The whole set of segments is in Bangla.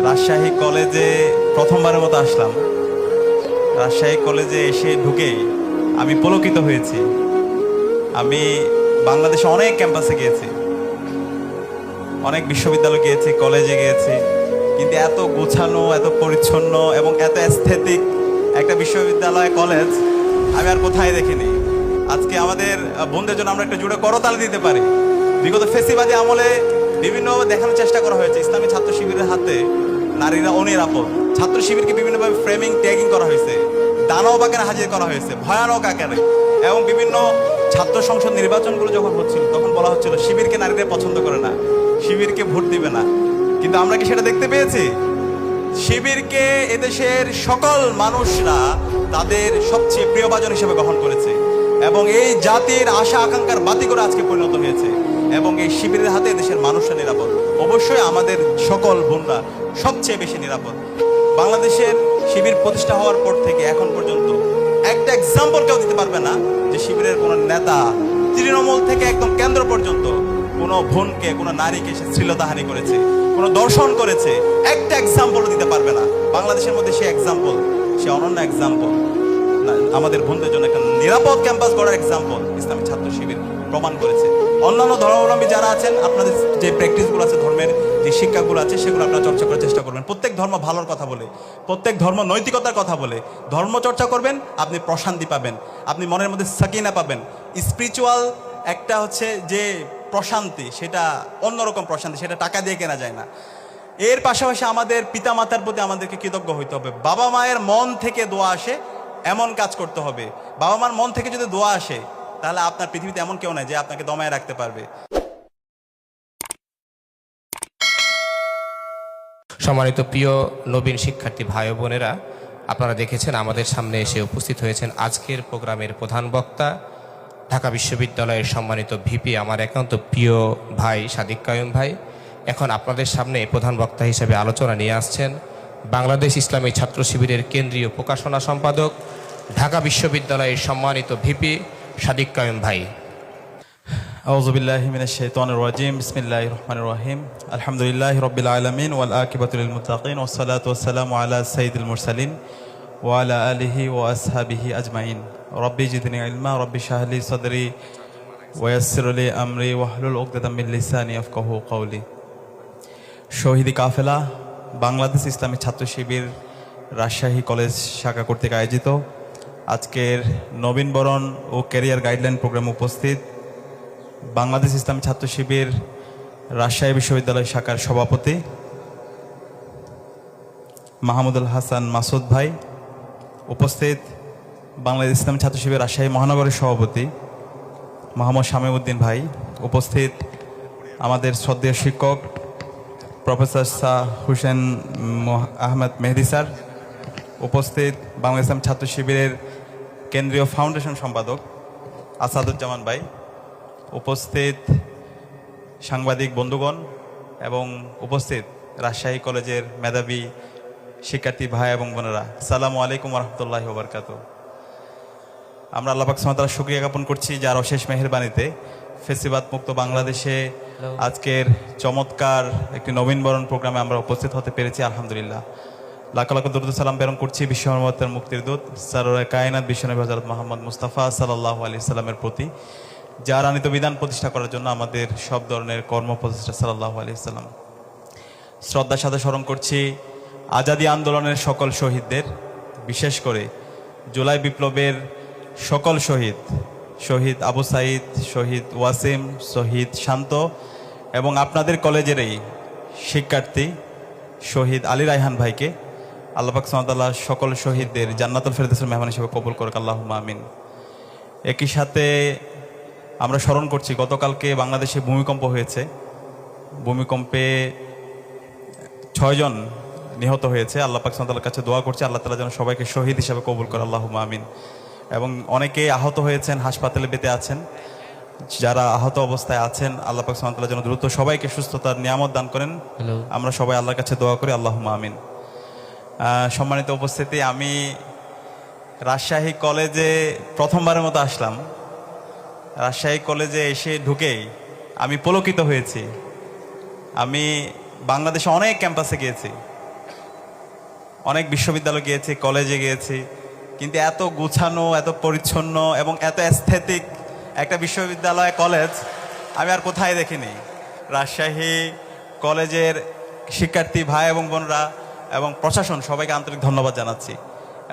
রাজশাহী কলেজে প্রথমবারের মতো আসলাম। রাজশাহী কলেজে এসে ঢুকেই আমি পুলকিত হয়েছি। আমি বাংলাদেশে অনেক ক্যাম্পাসে গিয়েছি, অনেক বিশ্ববিদ্যালয় গিয়েছি, কলেজে গিয়েছি, কিন্তু এত গোছানো, এত পরিচ্ছন্ন এবং এত অ্যাস্থেটিক একটা বিশ্ববিদ্যালয় কলেজ আমি আর কোথায় দেখিনি। আজকে আমাদের বন্ধুদের জন্য আমরা একটা জুড়ে করতালি দিতে পারি। বিগত ফেসিবাদী আমলে বিভিন্নভাবে দেখানোর চেষ্টা করা হয়েছে ইসলামী ছাত্র শিবিরের হাতে নারীরা অনিরাপদ। ছাত্র শিবিরকে বিভিন্নভাবে ফ্রেমিং, ট্যাগিং করা হয়েছে, দানব আকারে হাজির করা হয়েছে, ভয়ানক আকারে। এবং বিভিন্ন ছাত্র সংসদ নির্বাচনগুলো যখন হচ্ছিল তখন বলা হচ্ছিল শিবিরকে নারীরা পছন্দ করে না, শিবিরকে ভোট দিবে না। কিন্তু আমরা কি সেটা দেখতে পেয়েছি? শিবিরকে এদেশের সকল মানুষরা তাদের সবচেয়ে প্রিয়ভাজন হিসেবে গ্রহণ করেছে এবং এই জাতির আশা আকাঙ্ক্ষার বাতি করে আজকে পরিণত হয়েছে। এবং এই শিবিরের হাতে দেশের মানুষরা নিরাপদ। অবশ্যই আমাদের সকল বোনরা সবচেয়ে বেশি নিরাপদ। বাংলাদেশের শিবির প্রতিষ্ঠা হওয়ার পর থেকে এখন পর্যন্ত একটা এক্সাম্পল কেউ দিতে পারবে না যে শিবিরের কোনো নেতা তৃণমূল থেকে একদম কেন্দ্র পর্যন্ত কোনো বোনকে, কোনো নারীকে সে শ্লীলতাহানি করেছে, কোনো দর্শন করেছে, একটা এক্সাম্পলও দিতে পারবে না। বাংলাদেশের মধ্যে সে এক্সাম্পল, সে অনন্য এক্সাম্পল। আমাদের বন্ধুদের জন্য একটা নিরাপদ ক্যাম্পাস গড়ার এক্সাম্পল ইসলামী ছাত্র শিবির প্রমাণ করেছে। অন্যান্য ধর্মাবলম্বী যারা আছেন, আপনাদের যে প্র্যাকটিসগুলো আছে, ধর্মের যে শিক্ষাগুলো আছে, সেগুলো আপনারা চর্চা করার চেষ্টা করবেন। প্রত্যেক ধর্ম ভালোর কথা বলে, প্রত্যেক ধর্ম নৈতিকতার কথা বলে ধর্ম চর্চা করবেন, আপনি প্রশান্তি পাবেন, আপনি মনের মধ্যে সাকিনা পাবেন। স্পিরিচুয়াল একটা হচ্ছে যে প্রশান্তি, সেটা অন্যরকম প্রশান্তি, সেটা টাকা দিয়ে কেনা যায় না। এর পাশাপাশি আমাদের পিতা মাতার প্রতি আমাদেরকে কৃতজ্ঞ হইতে হবে। বাবা মায়ের মন থেকে দোয়া আসে, এমন কাজ করতে হবে। বাবা মার মন থেকে যদি দোয়া আসে, তাহলে আপনার পৃথিবীতে এমন কেউ নাই যে আপনাকে দমায় রাখতে পারবে। সম্মানিত প্রিয় নবীন শিক্ষার্থী ভাই ও বোনেরা, আপনারা দেখেছেন আমাদের সামনে এসে উপস্থিত হয়েছেন আজকের প্রোগ্রামের প্রধান বক্তা, ঢাকা বিশ্ববিদ্যালয়ের সম্মানিত ভিপি, আমার একান্ত প্রিয় ভাই সাদিক কায়ুম ভাই। এখন আপনাদের সামনে প্রধান বক্তা হিসেবে আলোচনা নিয়ে আসছেন বাংলাদেশ ইসলামী ছাত্র শিবিরের কেন্দ্রীয় প্রকাশনা সম্পাদক, ঢাকা বিশ্ববিদ্যালয়ের সম্মানিত ভিপি সাদিক কায়ুম ভাই। আউযু বিল্লাহি মিনাশ শাইতানির রাজিম। বিসমিল্লাহির রহমানির রহিম। আলহামদুলিল্লাহি রাব্বিল আলামিন ওয়াল আকিবাতু লিল মুত্তাকিন ওয়াস সালাতু ওয়াস সালামু আলা সাইয়্যিদিল মুরসালিন ওয়া আলা আলিহি ওয়া আসহাবিহি আজমাইন। রব্বি জিদনি ইলমা, রব্বি ইশরাহ লি সাদরি ওয়া ইয়াসসির লি আমরি ওয়াহলুল উকদাতাম মিন লিসানি ইয়াফকাহু কওলি। শহীদি কাফেলা বাংলাদেশ ইসলামী ছাত্র শিবির রাজশাহী কলেজ শাখা কর্তৃক আয়োজিত আজকের নবীনবরণ ও ক্যারিয়ার গাইডলাইন প্রোগ্রামে উপস্থিত বাংলাদেশ ইসলামী ছাত্র শিবির রাজশাহী বিশ্ববিদ্যালয় শাখার সভাপতি মাহমুদুল হাসান মাসুদ ভাই, উপস্থিত বাংলাদেশ ইসলামী ছাত্র শিবির রাজশাহী মহানগরের সভাপতি মোহাম্মদ শামীউদ্দিন ভাই, উপস্থিত আমাদের শ্রদ্ধেয় শিক্ষক প্রফেসর শাহ হুসেন আহমেদ মেহেদি স্যার, উপস্থিত বাংলাদেশ ইসলামী ছাত্র শিবিরের কেন্দ্রীয় ফাউন্ডেশন সম্পাদক আসাদুজ্জামান ভাই, উপস্থিত সাংবাদিক বন্ধুগণ এবং উপস্থিত রাজশাহী কলেজের মেধাবী শিক্ষার্থী ভাই এবং বোনেরা, আসসালামু আলাইকুম ওয়া রাহমাতুল্লাহি ওয়া বারাকাতুহু। আমরা আল্লাহ পাক সুবহানাহু ওয়া তাআলার শুকরিয়া জ্ঞাপন করছি যার অশেষ মেহেরবানিতে ফেসিবাদ মুক্ত বাংলাদেশে আজকের চমৎকার একটি নবীনবরণ প্রোগ্রামে আমরা উপস্থিত হতে পেরেছি। আলহামদুলিল্লাহ, লাখ লাখ দরুদ সালাম প্রেরণ করছি বিশ্ব মানবতার মুক্তির দূত সরওয়ারে কায়নাত বিশ্বনবী হযরত মুহাম্মদ মুস্তাফা সাল্লাল্লাহু আলাইহি সাল্লামের প্রতি, যার আনিত বিধান প্রতিষ্ঠা করার জন্য আমাদের সব ধরনের কর্মপ্রচেষ্টা সাল্লাল্লাহু আলাইহি সাল্লাম। শ্রদ্ধার সাথে স্মরণ করছি আজাদী আন্দোলনের সকল শহীদদের, বিশেষ করে জুলাই বিপ্লবের সকল শহীদ, শহীদ আবু সাঈদ, শহীদ ওয়াসিম, শহীদ শান্ত এবং আপনাদের কলেজেরই শিক্ষার্থী শহীদ আলী রায়হান ভাইকে আল্লাহ পাক সুবহানাহু ওয়া তাআলা সকল শহীদদের জান্নাতুল ফেরদৌসের মেহমান হিসেবে কবুল করুক, আল্লাহুম্মা আমিন। একই সাথে আমরা স্মরণ করছি গতকালকে বাংলাদেশে ভূমিকম্প হয়েছে, ভূমিকম্পে 6 জন নিহত হয়েছে। আল্লাহ পাক সুবহানাহু ওয়া তাআলার কাছে দোয়া করছি আল্লাহ তাআলা যেন সবাইকে শহীদ হিসেবে কবুল করে, আল্লাহুম্মা আমিন। এবং অনেকেই আহত হয়েছেন, হাসপাতালে বেঁচে আছেন। যারা আহত অবস্থায় আছেন আল্লাহ পাক সুবহানাহু ওয়া তাআলা যেন দ্রুত সবাইকে সুস্থতার নিয়ামত দান করেন, আমরা সবাই আল্লাহর কাছে দোয়া করি, আল্লাহুম্মা আমিন। সম্মানিত উপস্থিতি, আমি রাজশাহী কলেজে প্রথমবারের মতো আসলাম। রাজশাহী কলেজে এসে ঢুকেই আমি পুলকিত হয়েছি। আমি বাংলাদেশে অনেক ক্যাম্পাসে গিয়েছি, অনেক বিশ্ববিদ্যালয় গিয়েছি, কলেজে গিয়েছি, কিন্তু এত গুছানো, এত পরিচ্ছন্ন এবং এত অ্যাস্থেটিক একটা বিশ্ববিদ্যালয়, কলেজ আমি আর কোথায় দেখিনি। রাজশাহী কলেজের শিক্ষার্থী ভাই এবং বোনরা এবং প্রশাসন সবাইকে আন্তরিক ধন্যবাদ জানাচ্ছি।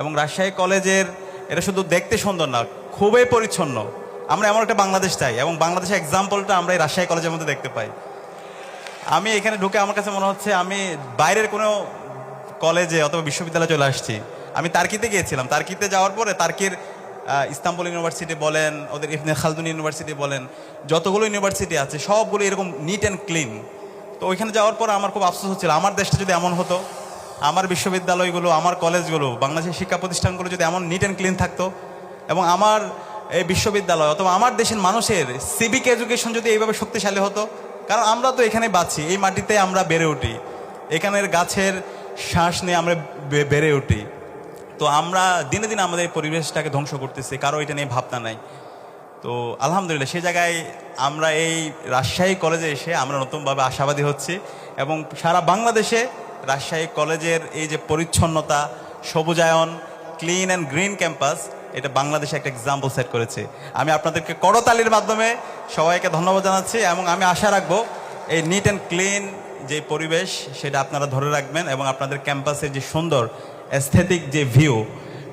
এবং রাজশাহী কলেজের এটা শুধু দেখতে সুন্দর না, খুবই পরিচ্ছন্ন। আমরা এমন একটা বাংলাদেশ চাই এবং বাংলাদেশের এক্সাম্পলটা আমরা এই রাজশাহী কলেজের মধ্যে দেখতে পাই। আমি এখানে ঢুকে আমার কাছে মনে হচ্ছে আমি বাইরের কোনো কলেজে অথবা বিশ্ববিদ্যালয়ে চলে আসছি। আমি তার্কিতে গিয়েছিলাম, তার্কিতে যাওয়ার পরে তার্কির ইস্তাম্বুল ইউনিভার্সিটি বলেন, ওদের ইবনে খালদুন ইউনিভার্সিটি বলেন, যতগুলো ইউনিভার্সিটি আছে সবগুলো এরকম নিট অ্যান্ড ক্লিন। তো ওইখানে যাওয়ার পর আমার খুব আফসোস হচ্ছিল, আমার দেশটা যদি এমন হতো, আমার বিশ্ববিদ্যালয়গুলো, আমার কলেজগুলো, বাংলাদেশের শিক্ষা প্রতিষ্ঠানগুলো যদি এমন নিট অ্যান্ড ক্লিন থাকতো, এবং আমার এই বিশ্ববিদ্যালয় অথবা আমার দেশের মানুষের সিভিক এডুকেশন যদি এইভাবে শক্তিশালী হতো। কারণ আমরা তো এখানে বাঁচি, এই মাটিতে আমরা বেড়ে উঠি, এখানের গাছের শ্বাস নিয়ে আমরা বেড়ে উঠি। তো আমরা দিনে দিনে আমাদের এই পরিবেশটাকে ধ্বংস করতেছি, কারো এটা নিয়ে ভাবনা নাই। তো আলহামদুলিল্লাহ সেই জায়গায় আমরা এই রাজশাহী কলেজে এসে আমরা নতুনভাবে আশাবাদী হচ্ছি এবং সারা বাংলাদেশে রাজশাহী কলেজের এই যে পরিচ্ছন্নতা, সবুজায়ন, ক্লিন অ্যান্ড গ্রিন ক্যাম্পাস, এটা বাংলাদেশে একটা এক্সাম্পল সেট করেছে। আমি আপনাদেরকে করতালির মাধ্যমে সবাইকে ধন্যবাদ জানাচ্ছি এবং আমি আশা রাখবো এই নিট অ্যান্ড ক্লিন যে পরিবেশ সেটা আপনারা ধরে রাখবেন এবং আপনাদের ক্যাম্পাসের যে সুন্দর অ্যাস্থেটিক যে ভিউ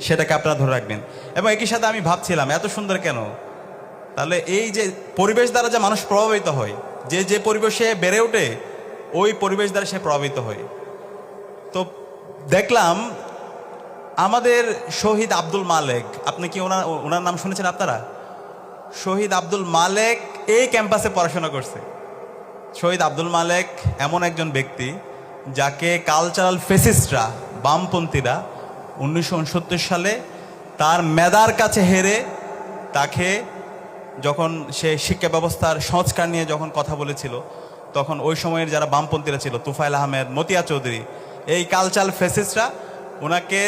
সেটাকে আপনারা ধরে রাখবেন। এবং একই সাথে আমি ভাবছিলাম এত সুন্দর কেন, তাহলে এই যে পরিবেশ দ্বারা যে মানুষ প্রভাবিত হয়, যে যে পরিবেশে বেড়ে ওঠে ওই পরিবেশ দ্বারা সে প্রভাবিত হয়। তো দেখলাম আমাদের শহীদ আব্দুল মালেক, আপনি কি ওনার নাম শুনেছেন আপনারা? শহীদ আব্দুল মালেক এই ক্যাম্পাসে পড়াশোনা করছে। শহীদ আব্দুল মালেক এমন একজন ব্যক্তি যাকে কালচারাল ফেসিস্টরা, বামপন্থীরা 1969 সালে তার মেধার কাছে হেরে তাকে, যখন সে শিক্ষা ব্যবস্থার সংস্কার নিয়ে যখন কথা বলেছিল, তখন ওই সময়ের যারা বামপন্থীরা ছিল, তুফাইল আহমেদ, মতিয়া চৌধুরী, এই কালচারাল ফেসিস্টরা ওনাকে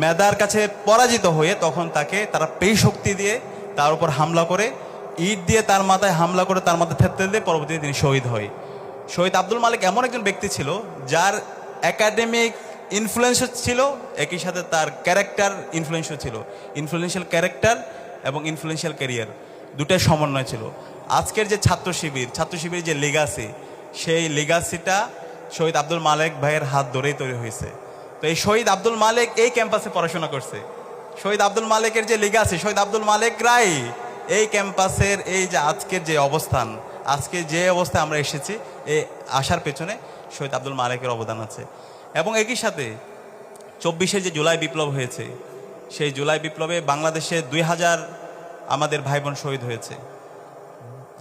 মেধার কাছে পরাজিত হয়ে তখন তাকে তারা পেই শক্তি দিয়ে তার উপর হামলা করে, ইট দিয়ে তার মাথায় হামলা করে তার মাথায় থেতলে দিয়ে পরবর্তীতে তিনি শহীদ হয়। শহীদ আব্দুল মালিক এমন একজন ব্যক্তি ছিল যার একাডেমিক ইনফ্লুয়েন্স ছিল, একই সাথে তার ক্যারেক্টার ইনফ্লুয়েন্সও ছিল। ইনফ্লুয়েন্সিয়াল ক্যারেক্টার এবং ইনফ্লুয়েন্সিয়াল ক্যারিয়ার দুটাই সমন্বয় ছিল। আজকের যে ছাত্র শিবির যে লিগাসি, সেই লিগাসিটা শহীদ আব্দুল মালেক ভাইয়ের হাত ধরেই তৈরি হয়েছে। তো এই শহীদ আব্দুল মালেক এই ক্যাম্পাসে পড়াশোনা করছে। শহীদ আব্দুল মালেকের যে লিগাসি, শহীদ আব্দুল মালেকরাই এই ক্যাম্পাসের এই যে আজকের যে অবস্থান, আজকে যে অবস্থায় আমরা এসেছি, এই আসার পেছনে শহীদ আব্দুল মালেকের অবদান আছে। এবং একই সাথে 24শে যে জুলাই বিপ্লব হয়েছে, সেই জুলাই বিপ্লবে বাংলাদেশে 2000 আমাদের ভাই বোন শহীদ হয়েছে।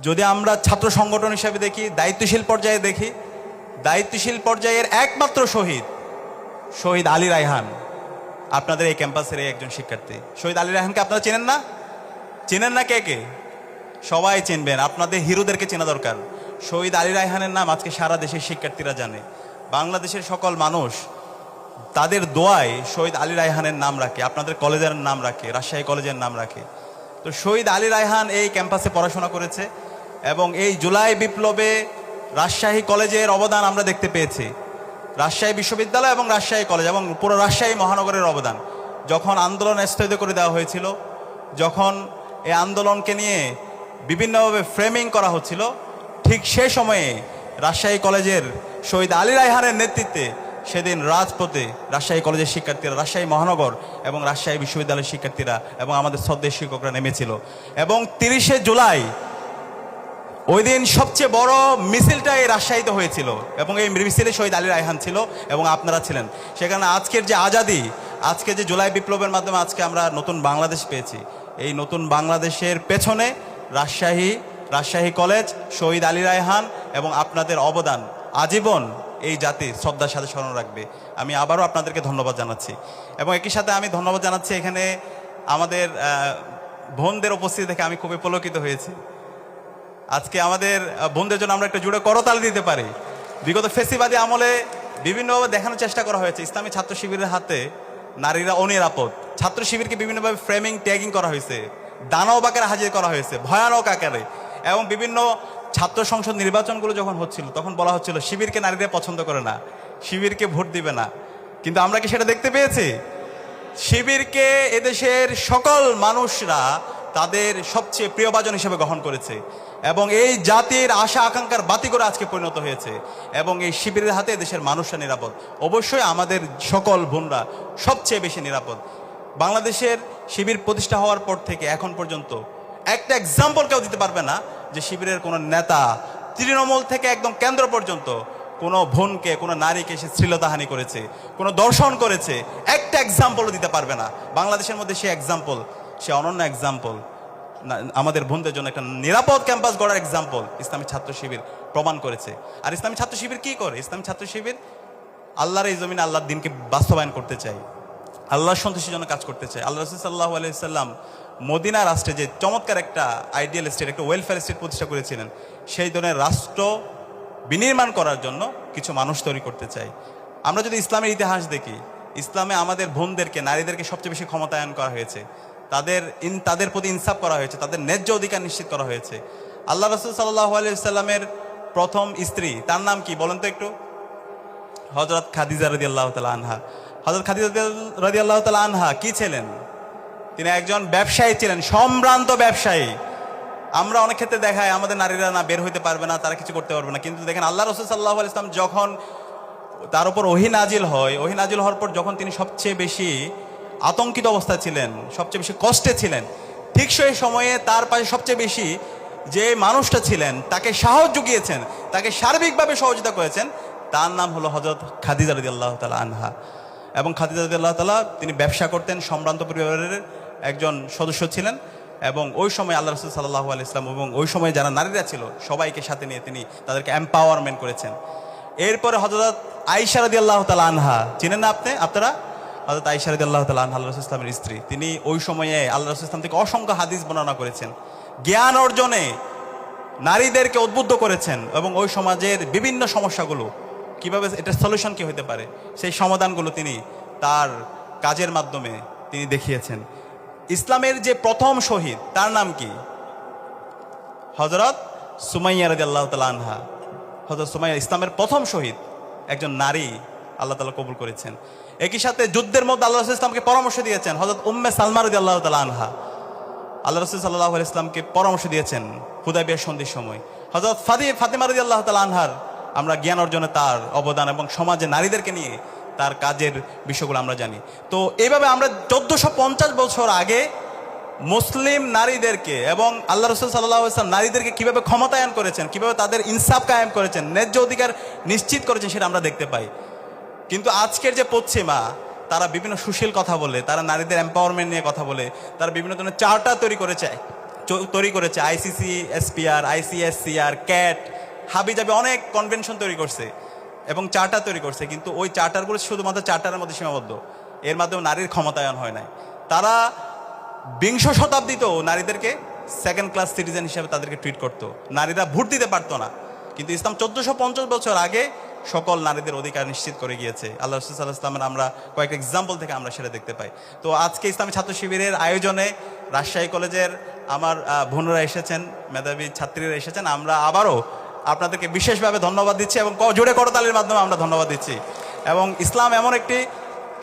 যদি আমরা ছাত্র সংগঠন হিসাবে দেখি, দায়িত্বশীল পর্যায়ে দেখি, দায়িত্বশীল পর্যায়ের একমাত্র শহীদ আলী রায়হান আপনাদের এই ক্যাম্পাসের এই একজন শিক্ষার্থী। শহীদ আলী রায়হানকে আপনারা চেনেন না? চেনেন না? কে কে? সবাই চিনবেন, আপনাদের হিরোদেরকে চেনা দরকার। শহীদ আলী রায়হানের নাম আজকে সারা দেশের শিক্ষার্থীরা জানে, বাংলাদেশের সকল মানুষ তাদের দোয়ায় শহীদ আলী রায়হানের নাম রাখে, আপনাদের কলেজের নাম রাখে, রাজশাহী কলেজের নাম রাখে। তো শহীদ আলী রায়হান এই ক্যাম্পাসে পড়াশোনা করেছে এবং এই জুলাই বিপ্লবে রাজশাহী কলেজের অবদান আমরা দেখতে পেয়েছি। রাজশাহী বিশ্ববিদ্যালয় এবং রাজশাহী কলেজ এবং পুরো রাজশাহী মহানগরের অবদান। যখন আন্দোলন স্থগিত করে দেওয়া হয়েছিল, যখন এই আন্দোলনকে নিয়ে বিভিন্নভাবে ফ্রেমিং করা হচ্ছিল, ঠিক সেই সময়ে রাজশাহী কলেজের শহীদ আলী রায়হানের নেতৃত্বে সেদিন রাজপথে রাজশাহী কলেজের শিক্ষার্থীরা, রাজশাহী মহানগর এবং রাজশাহী বিশ্ববিদ্যালয়ের শিক্ষার্থীরা এবং আমাদের শ্রদ্ধেয় শিক্ষকরা নেমেছিল। এবং 30শে জুলাই ওই দিন সবচেয়ে বড় মিছিলটা এই রাজশাহীতে হয়েছিল এবং এই মিছিলে শহীদ আলী রায়হান ছিল এবং আপনারা ছিলেন সেখানে। আজকের যে আজাদি, আজকে যে জুলাই বিপ্লবের মাধ্যমে আজকে আমরা নতুন বাংলাদেশ পেয়েছি, এই নতুন বাংলাদেশের পেছনে রাজশাহী কলেজ, শহীদ আলী রায়হান এবং আপনাদের অবদান আজীবন এই জাতি শ্রদ্ধার সাথে স্মরণ রাখবে। আমি আবারও আপনাদেরকে ধন্যবাদ জানাচ্ছি এবং একই সাথে আমি ধন্যবাদ জানাচ্ছি এখানে আমাদের বোনদের উপস্থিতি দেখে আমি খুবই পুলকিত হয়েছি। আজকে আমাদের বোনদের জন্য আমরা একটা জুড়ে করতালি দিতে পারি। বিগত ফেসিবাদী আমলে বিভিন্নভাবে দেখানোর চেষ্টা করা হয়েছে ইসলামী ছাত্র শিবিরের হাতে নারীরা অনিরাপদ, ছাত্র শিবিরকে বিভিন্নভাবে ফ্রেমিং, ট্যাগিং করা হয়েছে, দানব আকারে হাজির করা হয়েছে, ভয়ানক আকারে। এবং বিভিন্ন ছাত্র সংসদ নির্বাচনগুলো যখন হচ্ছিল তখন বলা হচ্ছিল শিবিরকে নারীরা পছন্দ করে না, শিবিরকে ভোট দিবে না। কিন্তু আমরা কি সেটা দেখতে পেয়েছি? শিবিরকে এদেশের সকল মানুষরা তাদের সবচেয়ে প্রিয়ভাজন হিসেবে গ্রহণ করেছে এবং এই জাতির আশা আকাঙ্ক্ষার বাতি করে আজকে পরিণত হয়েছে এবং এই শিবিরের হাতে দেশের মানুষরা নিরাপদ। অবশ্যই আমাদের সকল বোনরা সবচেয়ে বেশি নিরাপদ। বাংলাদেশের শিবির প্রতিষ্ঠা হওয়ার পর থেকে এখন পর্যন্ত একটা এক্সাম্পল কেউ দিতে পারবে না যে শিবিরের কোনো নেতা তৃণমূল থেকে একদম কেন্দ্র পর্যন্ত কোনো বোনকে, কোনো নারীকে সে শ্লীলতাহানি করেছে, কোনো দর্শন করেছে, একটা এক্সাম্পলও দিতে পারবে না। বাংলাদেশের মধ্যে সে এক্সাম্পল, সে অনন্য এক্সাম্পল, আমাদের বোনদের জন্য একটা নিরাপদ ক্যাম্পাস গড়ার এক্সাম্পল ইসলামী ছাত্র শিবির প্রমাণ করেছে। আর ইসলামী ছাত্র শিবির কি করে? ইসলামী ছাত্র শিবির আল্লাহর এই জমিনে আল্লাহর দিনকে বাস্তবায়ন করতে চাই, আল্লাহর সন্তুষ্টির জন্য কাজ করতে চাই। আল্লাহ রাসূল সাল্লাল্লাহু আলাইহি সাল্লাম মদিনা রাষ্ট্রে যে চমৎকার একটা আইডিয়াল স্টেট, একটা ওয়েলফেয়ার স্টেট প্রতিষ্ঠা করেছিলেন, সেই ধরনের রাষ্ট্র বিনির্মাণ করার জন্য কিছু মানুষ তৈরি করতে চাই। আমরা যদি ইসলামের ইতিহাস দেখি, ইসলামে আমাদের বোনদেরকে, নারীদেরকে সবচেয়ে বেশি ক্ষমতায়ন করা হয়েছে, তাদের প্রতি ইনসাফ করা হয়েছে, তাদের ন্যায্য অধিকার নিশ্চিত করা হয়েছে। আল্লাহ রাসূল সাল্লাল্লাহু আলাইহি সাল্লামের প্রথম স্ত্রী, তার নাম কি বলেন তো একটু? হযরত খাদিজা রাদিয়াল্লাহু তাআলা আনহা। হযরত খাদিজা রাদিয়াল্লাহু তাআলা আনহা কি ছিলেন? তিনি একজন ব্যবসায়ী ছিলেন, সম্ভ্রান্ত ব্যবসায়ী। আমরা অনেক ক্ষেত্রে দেখাই আমাদের নারীরা না বের হইতে পারবে না, তারা কিছু করতে পারবে না, কিন্তু দেখেন আল্লাহ রাসূল সাল্লাল্লাহু আলাইহি সাল্লাম যখন তার উপর ওহী নাজিল হয়, ওহী নাজিল হওয়ার পর যখন তিনি সবচেয়ে বেশি আতঙ্কিত অবস্থায় ছিলেন, সবচেয়ে বেশি কষ্টে ছিলেন, ঠিক সেই সময়ে তার পাশে সবচেয়ে বেশি যে মানুষটা ছিলেন, তাকে সাহস জুগিয়েছেন, তাকে সার্বিকভাবে সহযোগিতা করেছেন, তার নাম হলো হযরত খাদিজা রাদিয়াল্লাহু তাআলা আনহা। এবং খাদিজা রাদিয়াল্লাহু তাআলা তিনি ব্যবসা করতেন, সম্ভ্রান্ত পরিবারের একজন সদস্য ছিলেন এবং ওই সময় আল্লাহ রাসূল সাল্লাল্লাহু আলাইহি ওয়াসাল্লাম এবং ওই সময় যারা নারীরা ছিল সবাইকে সাথে নিয়ে তিনি তাদেরকে এম্পাওয়ারমেন্ট করেছেন। এরপরে হযরত আয়েশা রাদিয়াল্লাহু তাআলা আনহা, চিনেন না আপনারা? হযরত আয়েশা রাদিয়াল্লাহু তাআলা আনহা আল্লাহ রাসূল ইসলামের স্ত্রী। তিনি ওই সময়ে আল্লাহ রাসূল ইসলাম থেকে অসংখ্য হাদিস বর্ণনা করেছেন, জ্ঞান অর্জনে নারীদেরকে উদ্বুদ্ধ করেছেন এবং ওই সমাজের বিভিন্ন সমস্যাগুলো কিভাবে এটা সলিউশন কি হতে পারে সেই সমাধানগুলো তিনি তার কাজের মাধ্যমে তিনি দেখিয়েছেন। ইসলামের যে প্রথম শহীদ, তার নাম কি? হযরত সুমাইয়া রাদিয়াল্লাহু তাআলা আনহা। হযরত সুমাইয়া ইসলামের প্রথম শহীদ, একজন নারী আল্লাহ তাআলা কবুল করেছেন। একই সাথে যুদ্ধের মধ্যে আল্লাহ রাসূল ইসলামকে পরামর্শ দিয়েছেন হযরত উম্মে সালমা রাদিয়াল্লাহু তাআলা আনহা। আল্লাহ রাসূল সাল্লাল্লাহু আলাইহি ইসলামকে পরামর্শ দিয়েছেন হুদায়বিয়ার সন্ধির সময়। হযরত ফাতিমা রাদিয়াল্লাহু তাআলা আনহার আমরা জ্ঞান অর্জনে তার অবদান এবং সমাজে নারীদেরকে নিয়ে তার কাজের বিষয়গুলো আমরা জানি। তো এইভাবে আমরা 1450 বছর আগে মুসলিম নারীদেরকে এবং আল্লাহ রাসূল সাল্লাল্লাহু আলাইহি ওয়াসাল্লাম নারীদেরকে কিভাবে ক্ষমতায়ন করেছেন, কিভাবে তাদের ইনসাফ কায়েম করেছেন, ন্যায্য অধিকার নিশ্চিত করেছেন, সেটা আমরা দেখতে পাই। কিন্তু আজকের যে পশ্চিমা, তারা বিভিন্ন সুশীল কথা বলে, তারা নারীদের এম্পাওয়ারমেন্ট নিয়ে কথা বলে, তারা বিভিন্ন ধরনের চার্টার তৈরি করেছে আইসিসি, এসপিআর, আইসিএসসিআর, ক্যাট, হাবিজাবি অনেক কনভেনশন তৈরি করছে এবং চার্টার তৈরি করছে, কিন্তু ওই চার্টারগুলো শুধুমাত্র চার্টারের মধ্যে সীমাবদ্ধ, এর মাধ্যমে নারীর ক্ষমতায়ন হয় নাই। তারা বিংশ শতাব্দীতেও নারীদেরকে সেকেন্ড ক্লাস সিটিজেন হিসেবে তাদেরকে ট্রিট করতো, নারীরা ভোট দিতে পারতো না। কিন্তু ইসলাম 1450 বছর আগে সকল নারীদের অধিকার নিশ্চিত করে গিয়েছে। আল্লাহ রাসূল সাল্লাল্লাহু আলাইহি ওয়াসাল্লামের আমরা কয়েকটা এক্সাম্পল থেকে আমরা সেটা দেখতে পাই। তো আজকে ইসলামী ছাত্র শিবিরের আয়োজনে রাজশাহী কলেজের আমার বোনরা এসেছেন, মেধাবী ছাত্রীরা এসেছেন। আমরা আবারও আপনাদেরকে বিশেষভাবে ধন্যবাদ দিচ্ছি এবং জোরে করতালির মাধ্যমে আমরা ধন্যবাদ দিচ্ছি। এবং ইসলাম এমন একটি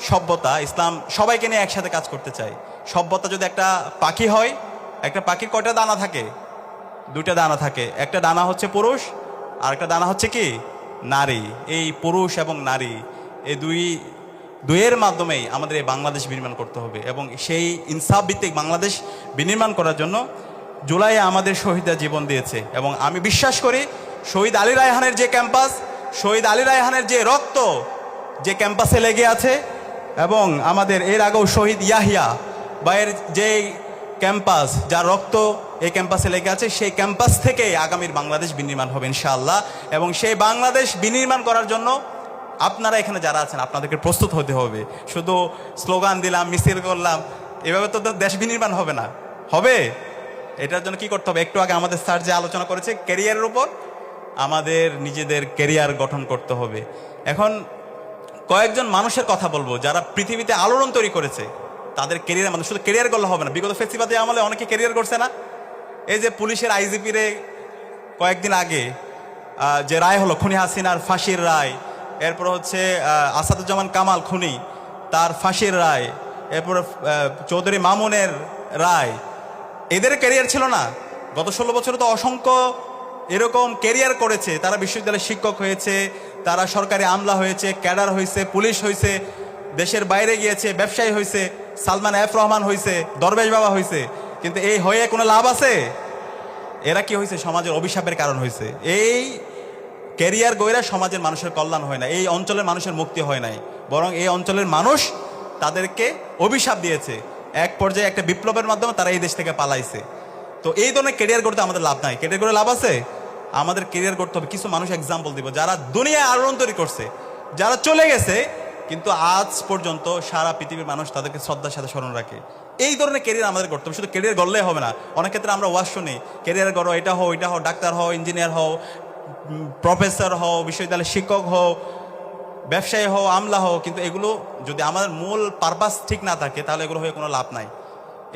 সভ্যতা, ইসলাম সবাইকে নিয়ে একসাথে কাজ করতে চায়। সভ্যতা যদি একটা পাখি হয়, একটা পাখির কয়টা দানা থাকে? দুইটা দানা থাকে, একটা দানা হচ্ছে পুরুষ আর একটা দানা হচ্ছে কি নারী। এই পুরুষ এবং নারী এই দুইয়ের মাধ্যমেই আমাদের এই বাংলাদেশ বিনির্মাণ করতে হবে এবং সেই ইনসাফ ভিত্তিক বাংলাদেশ বিনির্মাণ করার জন্য জুলাইয়ে আমাদের শহীদরা জীবন দিয়েছে। এবং আমি বিশ্বাস করি শহীদ আলী রায়হানের যে ক্যাম্পাস, শহীদ আলী রায়হানের যে রক্ত যে ক্যাম্পাসে লেগে আছে এবং আমাদের এর আগেও শহীদ ইয়াহিয়া ভাইয়ের যে ক্যাম্পাস, যার রক্ত এই ক্যাম্পাসে লেগে আছে, সেই ক্যাম্পাস থেকে আগামীর বাংলাদেশ বিনির্মাণ হবে ইনশাআল্লাহ। এবং সেই বাংলাদেশ বিনির্মাণ করার জন্য আপনারা এখানে যারা আছেন আপনাদেরকে প্রস্তুত হতে হবে। শুধু স্লোগান দিলাম, মিছিল করলাম, এভাবে তো দেশ বিনির্মাণ হবে না। হবে, এটার জন্য কি করতে হবে? একটু আগে আমাদের স্যার যে আলোচনা করেছে ক্যারিয়ারের উপর, আমাদের নিজেদের ক্যারিয়ার গঠন করতে হবে। এখন কয়েকজন মানুষের কথা বলবো যারা পৃথিবীতে আলোড়ন তৈরি করেছে, তাদের ক্যারিয়ার মানে শুধু ক্যারিয়ার করলে হবে না। বিগত ফেসিবাদী আমলে অনেকে ক্যারিয়ার করছে না? এই যে পুলিশের আইজিপিরে কয়েকদিন আগে যে রায় হলো, খুনি হাসিনার ফাঁসির রায়, এরপর হচ্ছে আসাদুজ্জামান কামাল খুনি, তার ফাঁসির রায়, এরপর চৌধুরী মামুনের রায়, এদের ক্যারিয়ার ছিল না? গত 16 বছরে তো অসংখ্য এরকম ক্যারিয়ার করেছে, তারা বিশ্ববিদ্যালয়ের শিক্ষক হয়েছে, তারা সরকারি আমলা হয়েছে, ক্যাডার হয়েছে, পুলিশ হয়েছে, দেশের বাইরে গিয়েছে, ব্যবসায়ী হয়েছে, সালমান এফ রহমান হয়েছে, দরবেশ বাবা হয়েছে। কিন্তু এই হয়ে কোনো লাভ আছে? এরা কি হয়েছে? সমাজের অভিশাপের কারণ হয়েছে। এই ক্যারিয়ার গইরা সমাজের মানুষের কল্যাণ হয় না, এই অঞ্চলের মানুষের মুক্তি হয় নাই, বরং এই অঞ্চলের মানুষ তাদেরকে অভিশাপ দিয়েছে। এক পর্যায়ে একটা বিপ্লবের মাধ্যমে তারা এই দেশ থেকে পালাইছে। তো এই ধরনের ক্যারিয়ার করতে আমাদের লাভ নাই। ক্যারিয়ার করে লাভ আছে? আমাদের ক্যারিয়ার করতে হবে। কিছু মানুষ এক্সাম্পল দিব যারা দুনিয়ায় আলোড়ন তৈরি করছে, যারা চলে গেছে কিন্তু আজ পর্যন্ত সারা পৃথিবীর মানুষ তাদেরকে শ্রদ্ধার সাথে স্মরণ রাখে। এই ধরনের ক্যারিয়ার আমাদের করতে হবে। শুধু ক্যারিয়ার গড়লেই হবে না। অনেক ক্ষেত্রে আমরা ওয়াজ শুনি, ক্যারিয়ার গড়ো, এটা হও, এটা হও, ডাক্তার হও, ইঞ্জিনিয়ার হও, প্রফেসর হও, বিশ্ববিদ্যালয়ের শিক্ষক হও, ব্যবসায়ী হও, আমলা হও, কিন্তু এগুলো যদি আমাদের মূল পারপাস ঠিক না থাকে তাহলে এগুলো হয়ে কোনো লাভ নাই।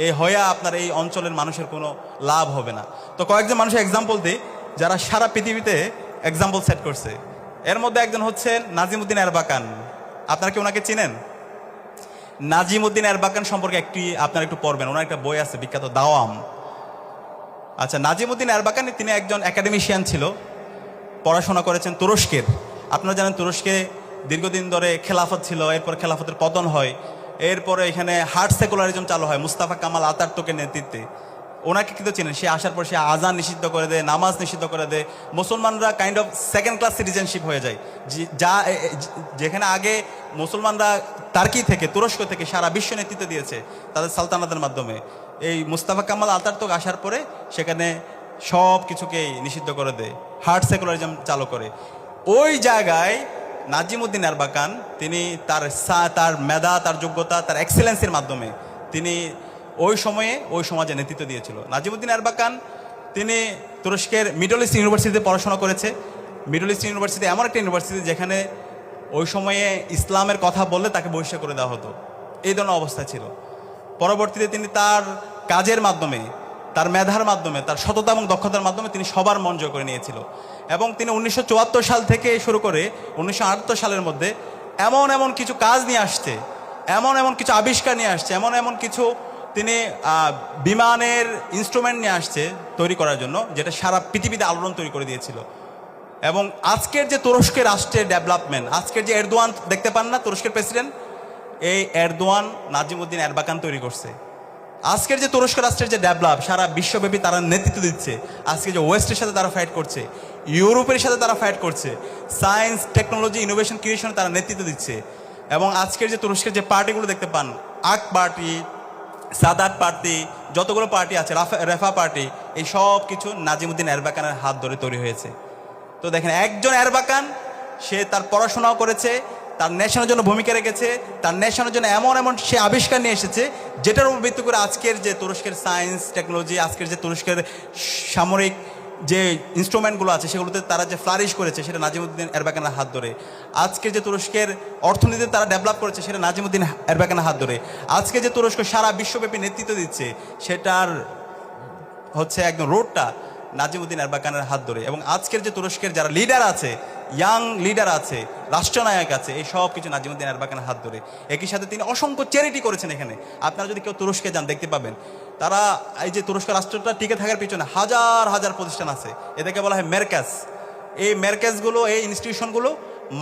এই হয়ে আপনার এই অঞ্চলের মানুষের কোনো লাভ হবে না। তো কয়েকজন মানুষের এক্সাম্পল দিই যারা সারা পৃথিবীতে এক্সাম্পল সেট করছে। এর মধ্যে একজন হচ্ছেন নাজিমউদ্দিন এরবাকান। আপনারা কি ওনাকে চিনেন? নাজিমউদ্দিন এরবাকান সম্পর্কে আপনারা একটু পড়বেন, ওনার একটা বই আছে বিখ্যাত, দাওয়াম। আচ্ছা, নাজিমউদ্দিন এরবাকান তিনি একজন একাডেমিশিয়ান ছিল, পড়াশোনা করেছেন তুরস্কের। আপনারা জানেন তুরস্কে দীর্ঘদিন ধরে খেলাফত ছিল, এরপর খেলাফতের পতন হয়, এরপরে এখানে হার্ড সেকুলারিজম চালু হয় মুস্তাফা কামাল আতাতুর্কের নেতৃত্বে। ওনাকে কিন্তু চিনেন, সে আসার পর সে আজান নিষিদ্ধ করে দেয়, নামাজ নিষিদ্ধ করে দেয়, মুসলমানরা kind of second class citizenship হয়ে যায়। যেখানে আগে মুসলমানরা টার্কি থেকে, তুরস্ক থেকে সারা বিশ্ব নেতৃত্ব দিয়েছে তাদের সালতানাতের মাধ্যমে, এই মুস্তাফা কামাল আতাতুর্ক আসার পরে সেখানে সব কিছুকেই নিষিদ্ধ করে দেয়, হার্ড সেকুলারিজম চালু করে। ওই জায়গায় নাজিমউদ্দিন এরবাকান তিনি তার মেধা, তার যোগ্যতা, তার এক্সেলেন্সের মাধ্যমে তিনি ওই সময়ে ওই সমাজে নেতৃত্ব দিয়েছিল। নাজিমউদ্দিন এরবাকান তিনি তুরস্কের মিডল ইস্ট ইউনিভার্সিটিতে পড়াশোনা করেছে। মিডল ইস্ট ইউনিভার্সিটি এমন একটা ইউনিভার্সিটি যেখানে ওই সময়ে ইসলামের কথা বললে তাকে বহিষ্কার করে দেওয়া হতো, এই ধরনের অবস্থা ছিল। পরবর্তীতে তিনি তার কাজের মাধ্যমে, তার মেধার মাধ্যমে, তার সততা এবং দক্ষতার মাধ্যমে তিনি সবার মন জয় করে নিয়েছিল। এবং তিনি 1974 সাল থেকে শুরু করে 1978 সালের মধ্যে এমন এমন কিছু কাজ নিয়ে আসছে, এমন এমন কিছু আবিষ্কার নিয়ে আসছে, এমন এমন কিছু তিনি বিমানের ইনস্ট্রুমেন্ট নিয়ে আসছে তৈরি করার জন্য, যেটা সারা পৃথিবীতে আলোড়ন তৈরি করে দিয়েছিল। এবং আজকের যে তুরস্কের রাষ্ট্রের ডেভেলপমেন্ট, আজকের যে এরদোয়ান দেখতে পান না তুরস্কের প্রেসিডেন্ট, এই এরদোয়ান নাজিমউদ্দিন এরবাকান তৈরি করছে। আজকের যে তুরস্ক রাষ্ট্রের যে ডেভেলপ, সারা বিশ্বব্যাপী তারা নেতৃত্ব দিচ্ছে। আজকে যে ওয়েস্টের সাথে তারা ফাইট করছে, ইউরোপের সাথে তারা ফাইট করছে, সায়েন্স, টেকনোলজি, ইনোভেশন, ক্রিয়েশনে তারা নেতৃত্ব দিচ্ছে। এবং আজকের যে তুরস্কের যে পার্টিগুলো দেখতে পান, আক পার্টি, সাদাত পার্টি, যতগুলো পার্টি আছে, রেফা পার্টি, এই সব কিছু নাজিমউদ্দিন এরবাকানের হাত ধরে তৈরি হয়েছে। তো দেখেন, একজন এরবাকান, সে তার পড়াশোনাও করেছে, তার নেশনের জন্য ভূমিকা রেখেছে, তার নেশনের জন্য এমন এমন সে আবিষ্কার নিয়ে এসেছে যেটার উপর ভিত্তি করে আজকের যে তুরস্কের সায়েন্স, টেকনোলজি, আজকের যে তুরস্কের সামরিক যে ইনস্ট্রুমেন্টগুলো আছে সেগুলোতে তারা যে ফ্লারিশ করেছে সেটা নাজিমউদ্দিন এরবাকানের হাত ধরে। আজকের যে তুরস্কের অর্থনীতি তারা ডেভেলপ করেছে সেটা নাজিমউদ্দিন এরবাকানের হাত ধরে। আজকে যে তুরস্ক সারা বিশ্বব্যাপী নেতৃত্ব দিচ্ছে সেটার হচ্ছে একদম রোডটা নাজিমউদ্দিন এরবাকানের হাত ধরে। এবং আজকের যে তুরস্কের যারা লিডার আছে, ইয়াং লিডার আছে, রাষ্ট্রনায়ক আছে, এই সব কিছু নাজিমউদ্দিন এরবাকানের হাত ধরে। একই সাথে তিনি অসংখ্য চ্যারিটি করেছেন। এখানে আপনারা যদি কেউ তুরস্কে যান দেখতে পাবেন, তারা এই যে তুরস্ক রাষ্ট্রটা টিকে থাকার পিছনে হাজার হাজার প্রতিষ্ঠান আছে, এদেরকে বলা হয় মেরকাজ। এই মেরকাজগুলো, এই ইনস্টিটিউশনগুলো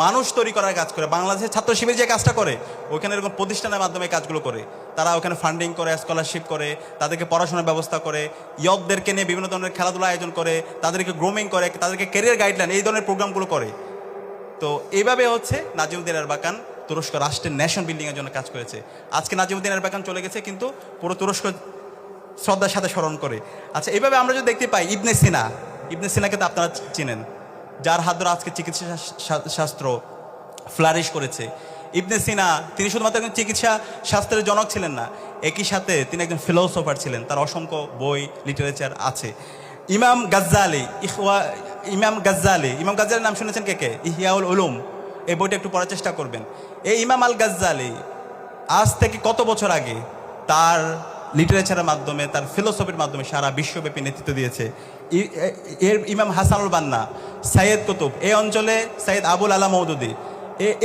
মানুষ তৈরি করার কাজ করে। বাংলাদেশের ছাত্র শিবির যে কাজটা করে, ওইখানে এরকম প্রতিষ্ঠানের মাধ্যমে কাজগুলো করে। তারা ওখানে ফান্ডিং করে, স্কলারশিপ করে, তাদেরকে পড়াশোনার ব্যবস্থা করে, ইয়কদেরকে নিয়ে বিভিন্ন ধরনের খেলাধুলা আয়োজন করে, তাদেরকে গ্রুমিং করে, তাদেরকে ক্যারিয়ার গাইডলাইন, এই ধরনের প্রোগ্রামগুলো করে। তো এইভাবে হচ্ছে নাজিমউদ্দিন এরবাকান তুরস্ক রাষ্ট্রের নেশন বিল্ডিংয়ের জন্য কাজ করেছে। আজকে নাজিমউদ্দিন এরবাকান চলে গেছে, কিন্তু পুরো তুরস্ক শ্রদ্ধার সাথে স্মরণ করে। আচ্ছা, এইভাবে আমরা যদি দেখতে পাই ইবনে সিনা, ইবনে সিনাকে তো আপনারা চিনেন, যার হাত ধরে আজকে চিকিৎসা শাস্ত্র ফ্লারিশ করেছে। ইবনে সিনা তিনি শুধুমাত্র একজন চিকিৎসা শাস্ত্রের জনক ছিলেন না, একই সাথে তিনি একজন ফিলোসফার ছিলেন, তার অসংখ্য বই, লিটারেচার আছে। ইমাম গাজ্জালি, ইমাম গাজ্জালির নাম শুনেছেন কে কে? ইহইয়াউল উলুম, এই বইটা একটু পড়ার চেষ্টা করবেন। এই ইমাম আল গাজ্জালি আজ থেকে কত বছর আগে তার লিটারেচারের মাধ্যমে, তার ফিলোসফির মাধ্যমে সারা বিশ্বব্যাপী নেতৃত্ব দিয়েছে। এর ইমাম হাসানুল বান্না, সাইয়েদ কুতুব, এই অঞ্চলে সাইয়েদ আবুল আলা মওদুদি,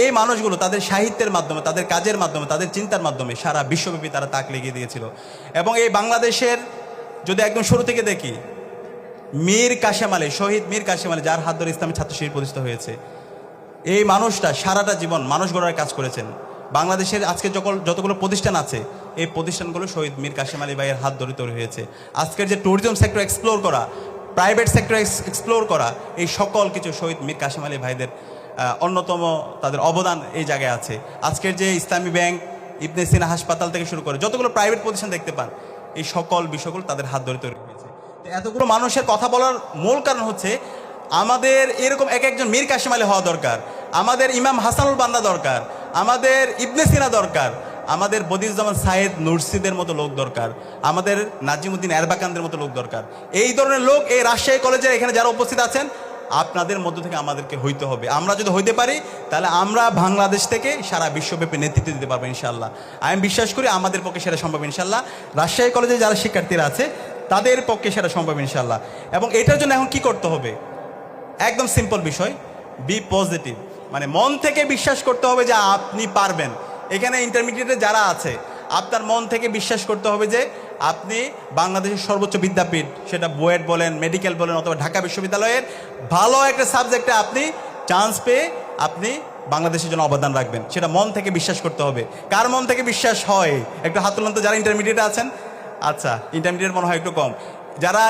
এই মানুষগুলো তাদের সাহিত্যের মাধ্যমে, তাদের কাজের মাধ্যমে, তাদের চিন্তার মাধ্যমে সারা বিশ্বব্যাপী তারা তাক লেগে দিয়েছিল। এবং এই বাংলাদেশের যদি একদম শুরু থেকে দেখি, মীর কাশেম আলী, শহীদ মীর কাশেম আলী, যার হাত ধরে ইসলামী ছাত্র শিবির প্রতিষ্ঠা হয়েছে, এই মানুষটা সারাটা জীবন মানুষ গড়ার কাজ করেছেন। বাংলাদেশের আজকে যতগুলো প্রতিষ্ঠান আছে, এই প্রতিষ্ঠানগুলো শহীদ মীর কাশেম আলী ভাইয়ের হাত ধরে তৈরি হয়েছে। আজকের যে ট্যুরিজম সেক্টর এক্সপ্লোর করা, প্রাইভেট সেক্টর এক্সপ্লোর করা, এই সকল কিছু শহীদ মীর কাশেম আলী ভাইদের অন্যতম তাদের অবদান এই জায়গায় আছে। আজকের যে ইসলামী ব্যাংক, ইবনে সিনা হাসপাতাল থেকে শুরু করে যতগুলো প্রাইভেট প্রতিষ্ঠান দেখতে পান, এই সকল বিষয়গুলো তাদের হাত ধরে তৈরি হয়েছে। তো এতগুলো মানুষের কথা বলার মূল কারণ হচ্ছে আমাদের এরকম এক একজন মীর কাশেম আলী হওয়া দরকার, আমাদের ইমাম হাসানুল বান্না দরকার, আমাদের ইবনে সিনা দরকার, আমাদের বদিউজ্জামান সাইদ নুরসিদের মতো লোক দরকার, আমাদের নাজিমুদ্দিন এরবাকানদের মতো লোক দরকার। এই ধরনের লোক এই রাজশাহী কলেজের এখানে যারা উপস্থিত আছেন, আপনাদের মধ্য থেকে আমাদেরকে হইতে হবে। আমরা যদি হইতে পারি, তাহলে আমরা বাংলাদেশ থেকে সারা বিশ্বব্যাপী নেতৃত্ব দিতে পারবো ইনশাআল্লাহ। আমি বিশ্বাস করি আমাদের পক্ষে সেটা সম্ভব ইনশাআল্লাহ। রাজশাহী কলেজে যারা শিক্ষার্থীরা আছে তাদের পক্ষে সেটা সম্ভব ইনশাআল্লাহ। এবং এটার জন্য এখন কি করতে হবে? একদম সিম্পল বিষয়, বি পজিটিভ, মানে মন থেকে বিশ্বাস করতে হবে যে আপনি পারবেন। এখানে ইন্টারমিডিয়েটে যারা আছে, আপনার মন থেকে বিশ্বাস করতে হবে যে আপনি বাংলাদেশের সর্বোচ্চ বিদ্যাপীঠ, সেটা বুয়েট বলেন, মেডিকেল বলেন, অথবা ঢাকা বিশ্ববিদ্যালয়ের ভালো একটা সাবজেক্টে আপনি চান্স পেয়ে আপনি বাংলাদেশের জন্য অবদান রাখবেন, সেটা মন থেকে বিশ্বাস করতে হবে। কার মন থেকে বিশ্বাস হয়? একটু হাত তুলুন তো যারা ইন্টারমিডিয়েটে আছেন। আচ্ছা, ইন্টারমিডিয়েট মনে হয় একটু কম। যারা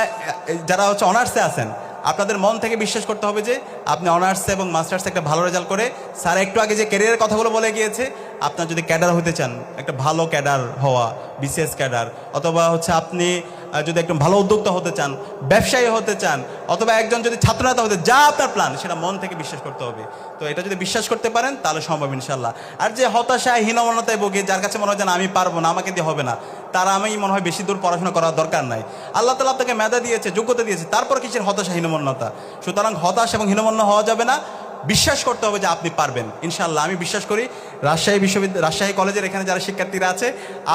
যারা হচ্ছে অনার্সে আছেন, আপনাদের মন থেকে বিশ্বাস করতে হবে যে আপনি অনার্সে এবং মাস্টার্সে একটা ভালো রেজাল্ট করে, স্যার একটু আগে যে ক্যারিয়ারের কথাগুলো বলে গিয়েছে, আপনার যদি ক্যাডার হতে চান, একটা ভালো ক্যাডার হওয়া, বিসিএস ক্যাডার, অথবা হচ্ছে আপনি যদি একদম ভালো উদ্যোক্তা হতে চান, ব্যবসায়ী হতে চান, অথবা একজন যদি ছাত্রনেতা হতে, যা আপনার প্ল্যান সেটা মন থেকে বিশ্বাস করতে হবে। তো এটা যদি বিশ্বাস করতে পারেন তাহলে সম্ভব ইনশাল্লাহ। আর যে হতাশায়, হীনমন্যতায় ভোগে, যার কাছে মনে হয় যে আমি পারবো না, আমাকে দিয়ে হবে না, তার আমি মনে হয় বেশি দূর পড়াশোনা করার দরকার নাই। আল্লাহ তাআলা আপনাকে মেধা দিয়েছে, যোগ্যতা দিয়েছে, তারপর কিসের হতাশা, হীনমন্যতা? সুতরাং হতাশ এবং হীনমন্য হওয়া যাবে না, বিশ্বাস করতে হবে যে আপনি পারবেন ইনশাল্লাহ। আমি বিশ্বাস করি রাজশাহী কলেজের এখানে যারা শিক্ষার্থীরা আছে,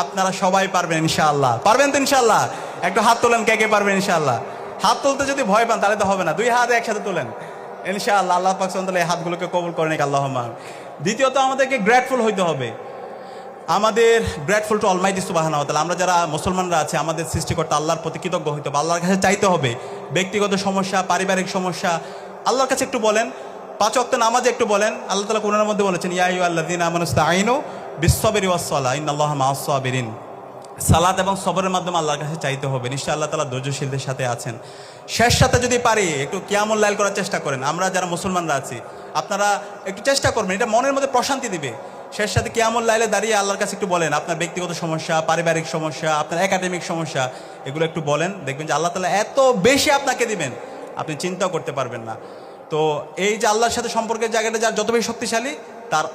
আপনারা সবাই পারবেন ইনশাআল্লাহ। পারবেন তো ইনশাআল্লাহ? একটু হাত তোলেন, কে কে পারবেন ইনশাআল্লাহ। হাত তুলতে যদি ভয় পান তাহলে তো হবে না, দুই হাত একসাথে তোলেন ইনশাআল্লাহ। আল্লাহ পাক সুবহানাহু ওয়া তাআলা এই হাতগুলোকে কবুল করেন, আল্লাহুম্মা। দ্বিতীয়ত আমাদেরকে গ্রেটফুল হইতে হবে। আমাদের গ্রেটফুল টু অলমাইটি সুবহানাহু ওয়া তাআলা। আমরা যারা মুসলমানরা আছে, আমাদের সৃষ্টিকর্তা আল্লাহর প্রতি কৃতজ্ঞ হইতে হবে, আল্লাহর কাছে চাইতে হবে। ব্যক্তিগত সমস্যা, পারিবারিক সমস্যা আল্লাহর কাছে একটু বলেন। 5 ওয়াক্ত নামাজে একটু বলেন। আল্লাহ তাআলা কোরআনের মধ্যে বলেছেন, ইয়া আইয়ুহাল্লাযীনা আমানু ইসতাঈনু বিস-সাবরি ওয়াস-সালাহ ইন্নাল্লাহা মা'আস-সাবিরিন। সালাত এবং সবরের মাধ্যমে আল্লাহর কাছে চাইতে হবে। নিশ্চয়ই আল্লাহ তাআলা ধৈর্যশীলদের সাথে আছেন। শেষ সাথে যদি পারি একটু কিয়ামুল লাইল করার চেষ্টা করেন। আমরা যারা মুসলমানরা আছি, আপনারা একটু চেষ্টা করবেন, এটা মনের মধ্যে প্রশান্তি দিবে। শেষ সাথে কিয়ামুল লাইলে দাঁড়িয়ে আল্লাহর কাছে একটু বলেন আপনার ব্যক্তিগত সমস্যা, পারিবারিক সমস্যা, আপনার একাডেমিক সমস্যা, এগুলো একটু বলেন। দেখবেন যে আল্লাহ তাআলা এত বেশি আপনাকে দিবেন, আপনি চিন্তাও করতে পারবেন না। তো এই যে আল্লাহর সাথে সম্পর্কের জায়গাটা যার যত বেশি শক্তিশালী, তার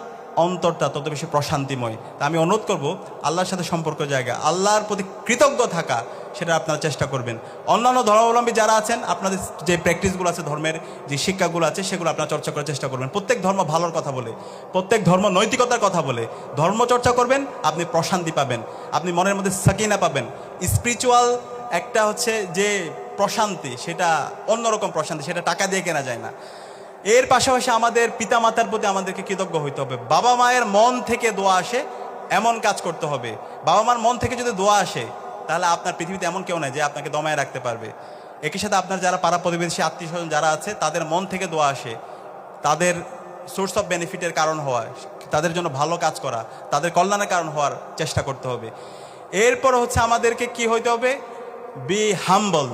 অন্তরটা তত বেশি প্রশান্তিময়। তা আমি অনুরোধ করব, আল্লাহর সাথে সম্পর্ক জায়গা, আল্লাহর প্রতি কৃতজ্ঞ থাকা, সেটা আপনারা চেষ্টা করবেন। অন্যান্য ধর্মাবলম্বী যারা আছেন, আপনাদের যে প্র্যাকটিসগুলো আছে, ধর্মের যে শিক্ষাগুলো আছে, সেগুলো আপনারা চর্চা করার চেষ্টা করবেন। প্রত্যেক ধর্ম ভালোর কথা বলে, প্রত্যেক ধর্ম নৈতিকতার কথা বলে ধর্ম চর্চা করবেন, আপনি প্রশান্তি পাবেন, আপনি মনের মধ্যে সাকিনা পাবেন। স্পিরিচুয়াল একটা হচ্ছে যে প্রশান্তি, সেটা অন্যরকম প্রশান্তি, সেটা টাকা দিয়ে কেনা যায় না। এর পাশাপাশি আমাদের পিতামাতার প্রতি আমাদেরকে কৃতজ্ঞ হইতে হবে। বাবা মায়ের মন থেকে দোয়া আসে, এমন কাজ করতে হবে। বাবা মার মন থেকে যদি দোয়া আসে, তাহলে আপনার পৃথিবীতে এমন কেউ নাই যে আপনাকে দমায় রাখতে পারবে। একই সাথে আপনার যারা পাড়া প্রতিবেশী, আত্মীয় স্বজন যারা আছে, তাদের মন থেকে দোয়া আসে, তাদের সোর্স অফ বেনিফিটের কারণ হওয়া, তাদের জন্য ভালো কাজ করা, তাদের কল্যাণের কারণ হওয়ার চেষ্টা করতে হবে। এরপর হচ্ছে আমাদেরকে কি হইতে হবে? বি হাম্বল,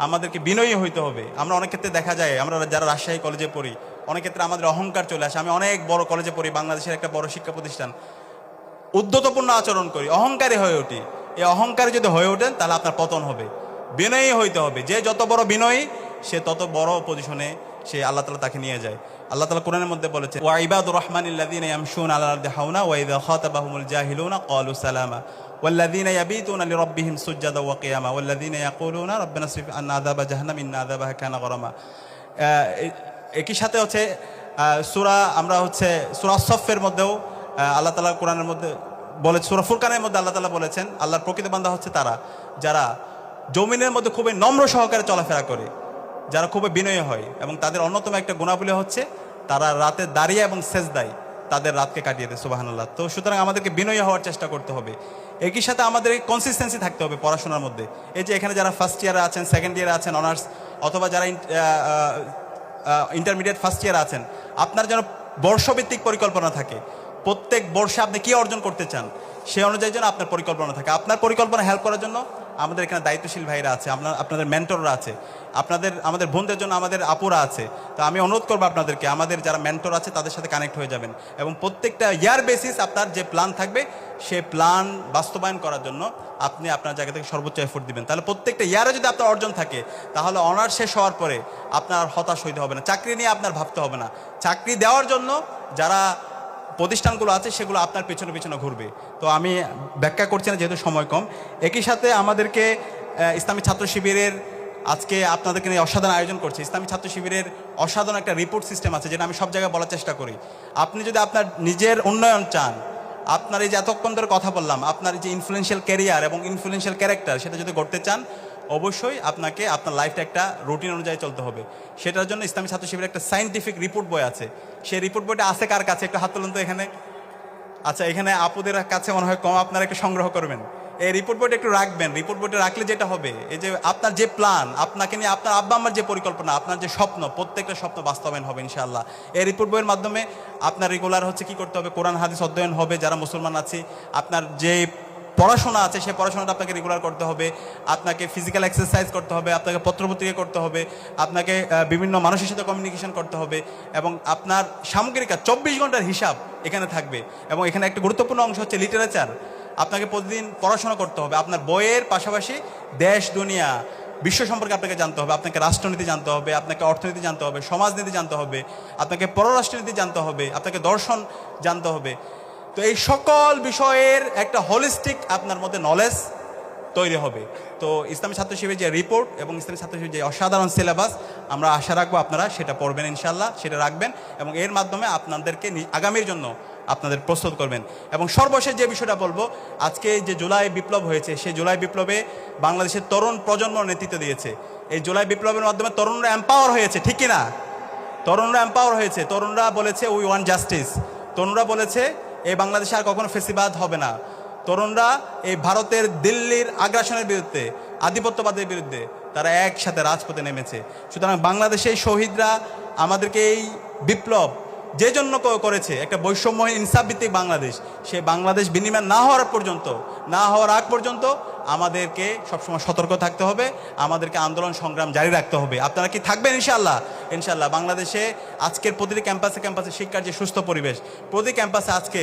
আমাদেরকে বিনয়ী হইতে হবে। আমরা অনেক ক্ষেত্রে দেখা যায়, আমরা যারা রাজশাহী কলেজে পড়ি, অনেক ক্ষেত্রে আমাদের অহংকার চলে আসে। আমি অনেক বড় কলেজে পড়ি, বাংলাদেশের একটা বড় শিক্ষা প্রতিষ্ঠান, উদ্ধতপূর্ণ আচরণ করি, অহংকারী হয়ে উঠি। এই অহংকারী যদি হয়ে ওঠেন, তাহলে আপনার পতন হবে। বিনয়ী হইতে হবে। যে যত বড় বিনয়ী, সে তত বড় পজিশনে সে আল্লাহ তাআলা তাকে নিয়ে যায়। আল্লাহ তাআলা কোরআনের মধ্যে বলেছেন, ওয়া ইবাদুর রহমানিল্লাযীনা ইয়ামশুনা আলাল আরদি হাওনা ওয়া ইযা খাতাবাহুমুল জাহিলুনা ক্বালু সালামা ওয়াল্লাযীনা ইয়াবিতুনা লিরাব্বিহিম সুজদাও ওয়া কিয়ামা ওয়াল্লাযীনা ইয়াকুলুনা রাব্বানা ইসরিফ আন্না আযাবা জাহান্নাম ইন্না আযাবাহা কানা গরামা। একই সাথে হচ্ছে আমরা সূরা সফের মধ্যেও আল্লাহ তাআলা কোরআনের মধ্যে বলে, সূরা ফুরকানের মধ্যে আল্লাহ তাআলা বলেছেন, আল্লাহর প্রকৃত বান্দা হচ্ছে তারা যারা জমিনের মধ্যে খুবই নম্র সহকারে চলাফেরা করে, যারা খুবই বিনয়ী হয়, এবং তাদের অন্যতম একটা গুণাবলী হচ্ছে তারা রাতে দাঁড়িয়ে এবং সেজদায় তাদের রাতকে কাটিয়ে দেয়, সুবহানাল্লাহ। তো সুতরাং আমাদেরকে বিনয়ী হওয়ার চেষ্টা করতে হবে, একই সাথে আমাদের কনসিস্টেন্সি থাকতে হবে পড়াশোনার মধ্যে। এই যে এখানে যারা ফার্স্ট ইয়ারে আছেন, সেকেন্ড ইয়ারে আছেন অনার্স, অথবা যারা ইন্টারমিডিয়েট ফার্স্ট ইয়ারে আছেন, আপনার যেন বর্ষভিত্তিক পরিকল্পনা থাকে। প্রত্যেক বর্ষে আপনি কী অর্জন করতে চান সে অনুযায়ী যেন আপনার পরিকল্পনা থাকে। আপনার পরিকল্পনা হেল্প করার জন্য আমাদের এখানে দায়িত্বশীল ভাইরা আছে, আপনাদের মেন্টররা আছে, আমাদের বোনদের জন্য আমাদের আপুরা আছে। তো আমি অনুরোধ করবো আপনাদেরকে, আমাদের যারা মেন্টর আছে তাদের সাথে কানেক্ট হয়ে যাবেন, এবং প্রত্যেকটা ইয়ার বেসিস আপনার যে প্ল্যান থাকবে সে প্ল্যান বাস্তবায়ন করার জন্য আপনি আপনার জায়গা থেকে সর্বোচ্চ এফোর্ট দিবেন। তাহলে প্রত্যেকটা ইয়ারে যদি আপনার অর্জন থাকে, তাহলে অনার্স শেষ হওয়ার পরে আপনার হতাশ হইতে হবে না, চাকরি নিয়ে আপনার ভাবতে হবে না। চাকরি দেওয়ার জন্য যারা প্রতিষ্ঠানগুলো আছে সেগুলো আপনার পেছনে পেছনে ঘুরবে। তো আমি ব্যাখ্যা করছি না যেহেতু সময় কম। একই সাথে আমাদেরকে ইসলামী ছাত্র শিবিরের আজকে আপনাদেরকে নিয়ে অসাধারণ আয়োজন করছে। ইসলামী ছাত্র শিবিরের অসাধারণ একটা রিপোর্ট সিস্টেম আছে, যেটা আমি সব জায়গায় বলার চেষ্টা করি। আপনি যদি আপনার নিজের উন্নয়ন চান, আপনার এই যে এতক্ষণ ধরে কথা বললাম, আপনার যে ইনফ্লুয়েন্সিয়াল ক্যারিয়ার এবং ইনফ্লুয়েন্সিয়াল ক্যারেক্টার সেটা যদি গড়তে চান, অবশ্যই আপনাকে আপনার লাইফটা একটা রুটিন অনুযায়ী চলতে হবে। সেটার জন্য ইসলামী ছাত্র শিবিরের একটা সায়েন্টিফিক রিপোর্ট বই আছে। সেই রিপোর্ট বইটা আছে কার কাছে? একটু হাত তুলুন তো এখানে। আচ্ছা, এখানে আপুদের কাছে মনে হয় কম, আপনারা একটু সংগ্রহ করবেন। এই রিপোর্ট বইটা একটু রাখবেন। রিপোর্ট বইটা রাখলে যেটা হবে, এই যে আপনার যে প্ল্যান, আপনাকে নিয়ে আপনার আব্বা আম্মার যে পরিকল্পনা, আপনার যে স্বপ্ন, প্রত্যেকটা স্বপ্ন বাস্তবায়ন হবে ইনশাআল্লাহ। এই রিপোর্ট বইয়ের মাধ্যমে আপনার রেগুলার হচ্ছে কি করতে হবে, কোরআন হাদিস অধ্যয়ন হবে। যারা মুসলমান আছি, আপনার যে পড়াশোনা আছে সেই পড়াশোনাটা আপনাকে রেগুলার করতে হবে, আপনাকে ফিজিক্যাল এক্সারসাইজ করতে হবে, আপনাকে পত্রপত্রিকা করতে হবে, আপনাকে বিভিন্ন মানুষের সাথে কমিউনিকেশন করতে হবে, এবং আপনার সামগ্রিক 24 ঘন্টার হিসাব এখানে থাকবে। এবং এখানে একটা গুরুত্বপূর্ণ অংশ হচ্ছে লিটারেচার। আপনাকে প্রতিদিন পড়াশোনা করতে হবে, আপনার বইয়ের পাশাপাশি দেশ দুনিয়া বিশ্ব সম্পর্কে আপনাকে জানতে হবে, আপনাকে রাষ্ট্রনীতি জানতে হবে, আপনাকে অর্থনীতি জানতে হবে, সমাজনীতি জানতে হবে, আপনাকে পররাষ্ট্রনীতি জানতে হবে, আপনাকে দর্শন জানতে হবে। তো এই সকল বিষয়ের একটা হোলিস্টিক আপনার মধ্যে নলেজ তৈরি হবে। তো ইসলামী ছাত্র শিবিরের যে রিপোর্ট এবং ইসলামী ছাত্র শিবিরের যে অসাধারণ সিলেবাস, আমরা আশা রাখবো আপনারা সেটা পড়বেন ইনশাল্লাহ, সেটা রাখবেন, এবং এর মাধ্যমে আপনাদেরকে আগামীর জন্য আপনাদের প্রস্তুত করবেন। এবং সর্বশেষ যে বিষয়টা বলবো, আজকে যে জুলাই বিপ্লব হয়েছে, সেই জুলাই বিপ্লবে বাংলাদেশের তরুণ প্রজন্ম নেতৃত্ব দিয়েছে। এই জুলাই বিপ্লবের মাধ্যমে তরুণরা এম্পাওয়ার হয়েছে, ঠিক কিনা? তরুণরা এম্পাওয়ার হয়েছে। তরুণরা বলেছে উই ওয়ান্ট জাস্টিস। তরুণরা বলেছে এই বাংলাদেশে আর কখনো ফেসিবাদ হবে না। তরুণরা এই ভারতের দিল্লির আগ্রাসনের বিরুদ্ধে, আধিপত্যবাদের বিরুদ্ধে তারা একসাথে রাজপথে নেমেছে। সুতরাং বাংলাদেশের শহীদরা আমাদেরকে এই বিপ্লব যে জন্য করেছে, একটা বৈষম্যহীন ইনসাফভিত্তিক বাংলাদেশ, সেই বাংলাদেশ বিনিময় না হওয়ার আগ পর্যন্ত আমাদেরকে সবসময় সতর্ক থাকতে হবে, আমাদেরকে আন্দোলন সংগ্রাম জারি রাখতে হবে। আপনারা কি থাকবেন ইনশাআল্লাহ? ইনশাআল্লাহ। বাংলাদেশে আজকের প্রতিটি ক্যাম্পাসে শিক্ষার যে সুস্থ পরিবেশ, প্রতি ক্যাম্পাসে আজকে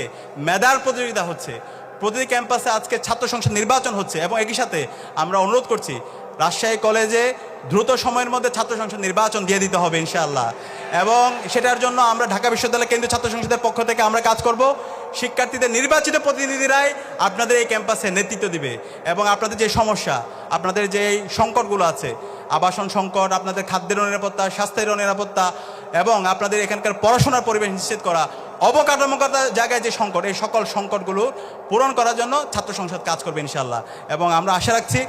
মেধার প্রতিযোগিতা হচ্ছে, প্রতিটি ক্যাম্পাসে আজকে ছাত্র সংসদ নির্বাচন হচ্ছে, এবং একই সাথে আমরা অনুরোধ করছি রাজশাহী কলেজে দ্রুত সময়ের মধ্যে ছাত্র সংসদ নির্বাচন দিয়ে দিতে হবে ইনশাআল্লাহ। এবং সেটার জন্য আমরা ঢাকা বিশ্ববিদ্যালয় কেন্দ্রীয় ছাত্র সংসদের পক্ষ থেকে আমরা কাজ করব। শিক্ষার্থীদের নির্বাচিত প্রতিনিধিরাই আপনাদের এই ক্যাম্পাসে নেতৃত্ব দিবে, এবং আপনাদের যে সমস্যা, আপনাদের যে সংকটগুলো আছে, আবাসন সংকট, আপনাদের খাদ্যের নিরাপত্তা, স্বাস্থ্যের নিরাপত্তা, এবং আপনাদের এখানকার পড়াশোনার পরিবেশ নিশ্চিত করা, অবকাঠামোগত জায়গায় যে সংকট, এই সকল সংকটগুলো পূরণ করার জন্য ছাত্র সংসদ কাজ করবে ইনশাআল্লাহ। এবং আমরা আশা রাখছি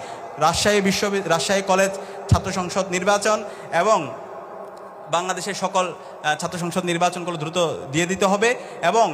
রাজশাহী কলেজ ছাত্র সংসদ নির্বাচন এবং বাংলাদেশের সকল ছাত্র সংসদ নির্বাচনগুলো দ্রুত দিয়ে দিতে হবে। এবং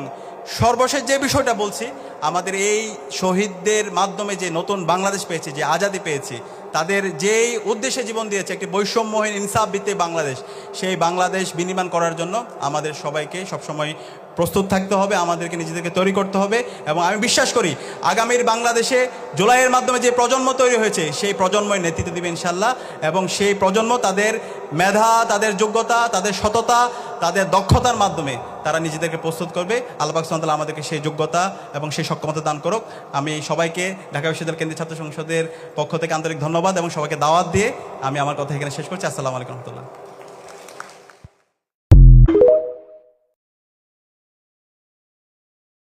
সর্বশেষ যে বিষয়টা বলছি, আমাদের এই শহীদদের মাধ্যমে যে নতুন বাংলাদেশ পেয়েছে, যে আজাদি পেয়েছে, তাদের যেই উদ্দেশ্যে জীবন দিয়েছে, একটি বৈষম্যহীন ইনসাফ ভিত্তিক বাংলাদেশ, সেই বাংলাদেশ বিনির্মাণ করার জন্য আমাদের সবাইকে সবসময় প্রস্তুত থাকতে হবে, আমাদেরকে নিজেদেরকে তৈরি করতে হবে। এবং আমি বিশ্বাস করি আগামীর বাংলাদেশে জুলাইয়ের মাধ্যমে যে প্রজন্ম তৈরি হয়েছে, সেই প্রজন্মই নেতৃত্ব দেবে ইনশাল্লাহ। এবং সেই প্রজন্ম তাদের মেধা, তাদের যোগ্যতা, তাদের সততা, তাদের দক্ষতার মাধ্যমে তারা নিজেদেরকে প্রস্তুত করবে। আল্লাহ পাক সুবহানাহু ওয়া তাআলা আমাদেরকে সেই যোগ্যতা এবং সেই সক্ষমতা দান করুক। আমি সবাইকে ঢাকা বিশ্ববিদ্যালয় কেন্দ্রীয় ছাত্র সংসদের পক্ষ থেকে আন্তরিক ধন্যবাদ এবং সবাইকে দাওয়াত দিয়ে আমি আমার কথা এখানে শেষ করছি। আসসালামু আলাইকুম রহমতুল্লাহ।